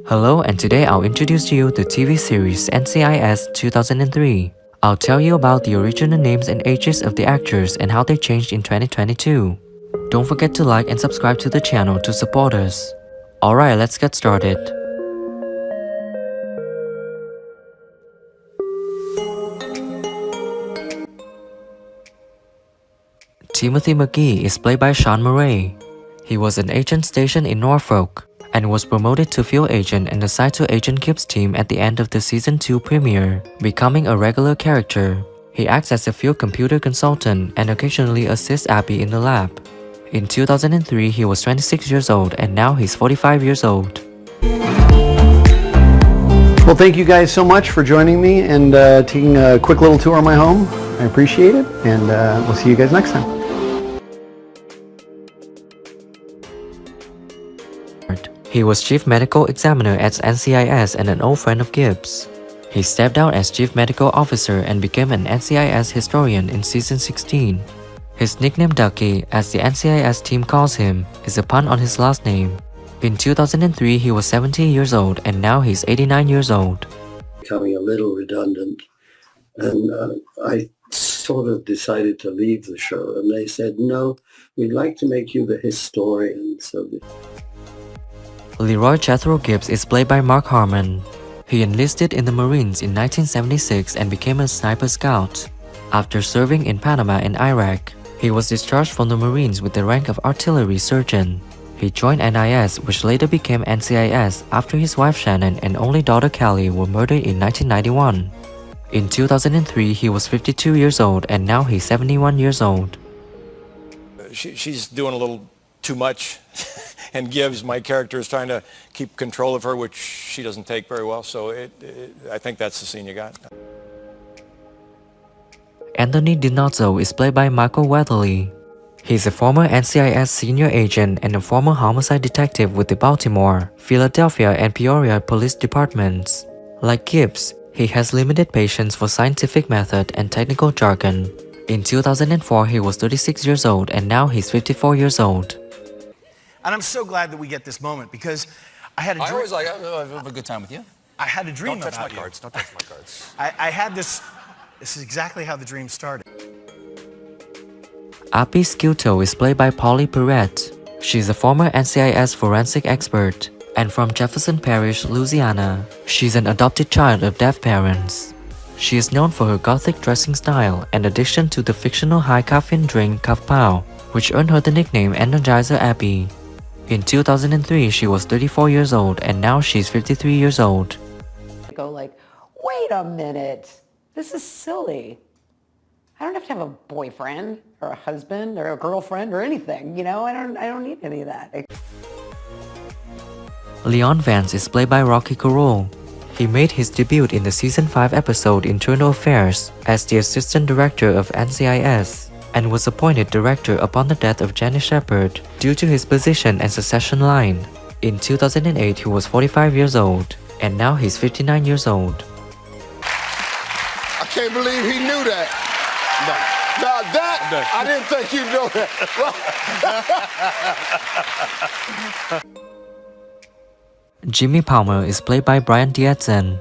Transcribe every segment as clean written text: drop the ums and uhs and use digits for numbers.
Hello, and today I'll introduce you to TV series NCIS 2003. I'll tell you about the original names and ages of the actors and how they changed in 2022. Don't forget to like and subscribe to the channel to support us. Alright, let's get started. Timothy McGee is played by Sean Murray. He was an agent stationed in Norfolk and was promoted to field agent and assigned to Agent Gibbs' team at the end of the Season 2 premiere, becoming a regular character. He acts as a field computer consultant and occasionally assists Abby in the lab. In 2003, he was 26 years old and now he's 45 years old. Well, thank you guys so much for joining me and taking a quick little tour of my home. I appreciate it, and we'll see you guys next time. He was Chief Medical Examiner at NCIS and an old friend of Gibbs. He stepped down as Chief Medical Officer and became an NCIS historian in Season 16. His nickname Ducky, as the NCIS team calls him, is a pun on his last name. In 2003, he was 70 years old and now he's 89 years old. Becoming a little redundant, and I sort of decided to leave the show, and they said, no, we'd like to make you the historian. So Leroy Jethro Gibbs is played by Mark Harmon. He enlisted in the Marines in 1976 and became a sniper scout. After serving in Panama and Iraq, he was discharged from the Marines with the rank of artillery surgeon. He joined NIS, which later became NCIS after his wife Shannon and only daughter Kelly were murdered in 1991. In 2003, he was 52 years old and now he's 71 years old. She's doing a little too much, and Gibbs, my character, is trying to keep control of her, which she doesn't take very well, so I think that's the scene you got. Anthony DiNozzo is played by Michael Weatherly. He's a former NCIS senior agent and a former homicide detective with the Baltimore, Philadelphia, and Peoria police departments. Like Gibbs, he has limited patience for scientific method and technical jargon. In 2004, he was 36 years old and now he's 54 years old. And I'm so glad that we get this moment because I had a dream. I always like, I have a good time with you. I had a dream about you. Don't touch my cards. Don't touch my cards. I had this. This is exactly how the dream started. Abby Sciuto is played by Polly Perrette. She's a former NCIS forensic expert and from Jefferson Parish, Louisiana. She's an adopted child of deaf parents. She is known for her gothic dressing style and addiction to the fictional high caffeine drink Cuff Pow, which earned her the nickname Energizer Abby. In 2003, she was 34 years old and now she's 53 years old. Go like, wait a minute, this is silly. I don't have to have a boyfriend or a husband or a girlfriend or anything, you know, I don't need any of that. Leon Vance is played by Rocky Carroll. He made his debut in the Season 5 episode Internal Affairs as the Assistant Director of NCIS and was appointed Director upon the death of Jenny Shepard due to his position and succession line. In 2008, he was 45 years old and now he's 59 years old. I can't believe he knew that. No. Now that, I didn't think you'd know that. Jimmy Palmer is played by Brian Dietzen.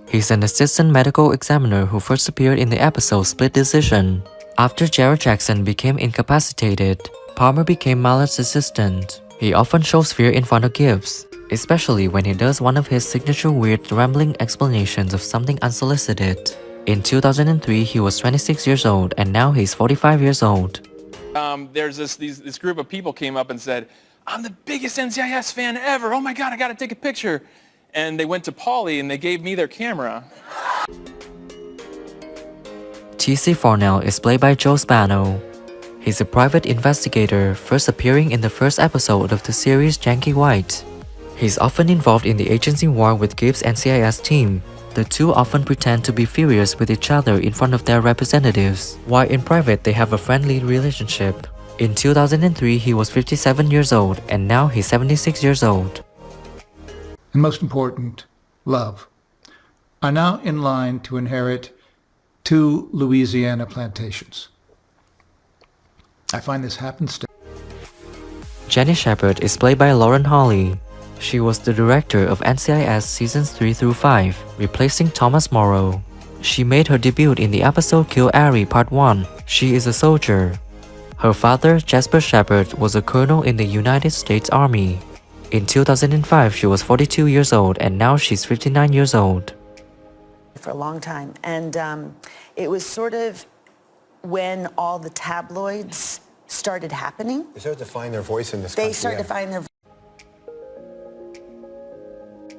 He's an assistant medical examiner who first appeared in the episode Split Decision. After Jared Jackson became incapacitated, Palmer became Mallard's assistant. He often shows fear in front of Gibbs, especially when he does one of his signature weird rambling explanations of something unsolicited. In 2003, he was 26 years old and now he's 45 years old. There's this group of people came up and said, I'm the biggest NCIS fan ever. Oh my God, I gotta take a picture. And they went to Pauly and they gave me their camera. T.C. Farnell is played by Joe Spano. He's a private investigator, first appearing in the first episode of the series Janky White. He's often involved in the agency war with Gibbs' NCIS team. The two often pretend to be furious with each other in front of their representatives, while in private they have a friendly relationship. In 2003, he was 57 years old and now he's 76 years old. And most important, love, are now in line to inherit 2 Louisiana plantations. I find this happenstance. Jenny Shepard is played by Lauren Holly. She was the director of NCIS seasons 3 through 5, replacing Thomas Morrow. She made her debut in the episode Kill Ari Part 1, She is a Soldier. Her father, Jasper Shepard, was a colonel in the United States Army. In 2005, she was 42 years old, and now she's 59 years old. For a long time, and it was sort of when all the tabloids started happening. They started to find their voice in this country. They started to find their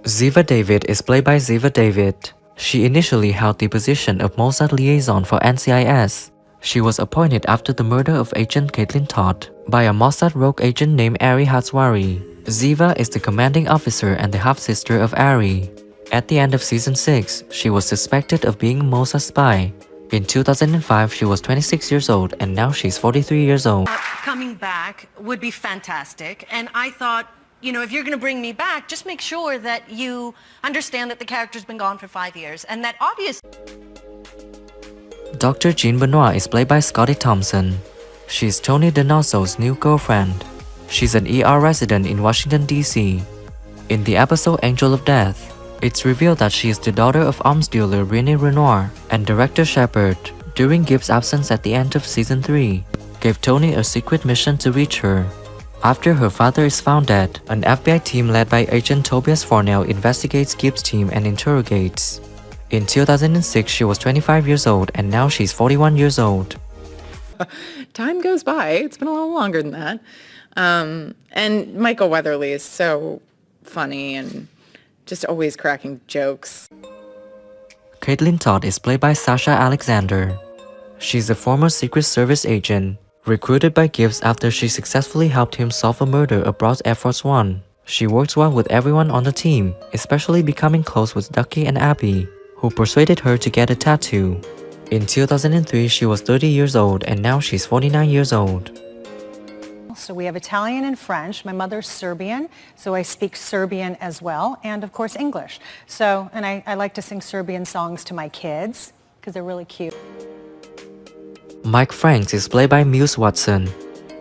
Ziva David is played by Ziva David. She initially held the position of Mossad liaison for NCIS. She was appointed after the murder of Agent Caitlin Todd by a Mossad rogue agent named Ari Hatzwari. Ziva is the commanding officer and the half-sister of Ari. At the end of season 6, she was suspected of being a Mossad spy. In 2005, she was 26 years old, and now she's 43 years old. Coming back would be fantastic, and I thought, you know, if you're going to bring me back, just make sure that you understand that the character's been gone for 5 years, and that obviously... Dr. Jean Benoit is played by Scotty Thompson. She's Tony Donoso's new girlfriend. She's an ER resident in Washington, D.C. In the episode Angel of Death, it's revealed that she is the daughter of arms dealer Renee Renoir, and director Shepard, during Gibbs' absence at the end of season 3, gave Tony a secret mission to reach her. After her father is found dead, an FBI team led by Agent Tobias Fornell investigates Gibbs' team and interrogates. In 2006, she was 25 years old, and now she's 41 years old. Time goes by. It's been a little longer than that. And Michael Weatherly is so funny and just always cracking jokes. Caitlin Todd is played by Sasha Alexander. She's a former Secret Service agent, recruited by Gibbs after she successfully helped him solve a murder aboard Air Force One. She works well with everyone on the team, especially becoming close with Ducky and Abby, who persuaded her to get a tattoo. In 2003, she was 30 years old, and now she's 49 years old. So we have Italian and French. My mother's Serbian, so I speak Serbian as well, and of course English. So, and I like to sing Serbian songs to my kids because they're really cute. Mike Franks is played by Muse Watson.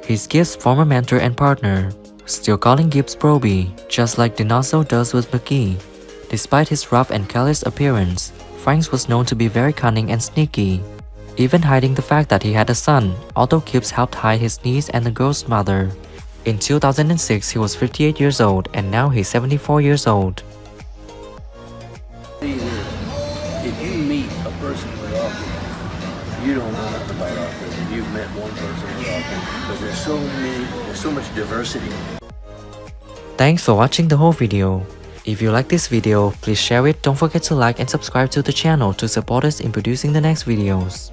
He's Gibbs' former mentor and partner, still calling Gibbs Broby, just like Donoso does with McGee. Despite his rough and careless appearance, Franks was known to be very cunning and sneaky, even hiding the fact that he had a son, although Gibbs helped hide his niece and the girl's mother. In 2006, he was 58 years old, and now he's 74 years old. If you meet a person with autism, you don't know nothing about autism. You've met one person with autism, because there's so much diversity. Thanks for watching the whole video. If you like this video, please share it, don't forget to like and subscribe to the channel to support us in producing the next videos.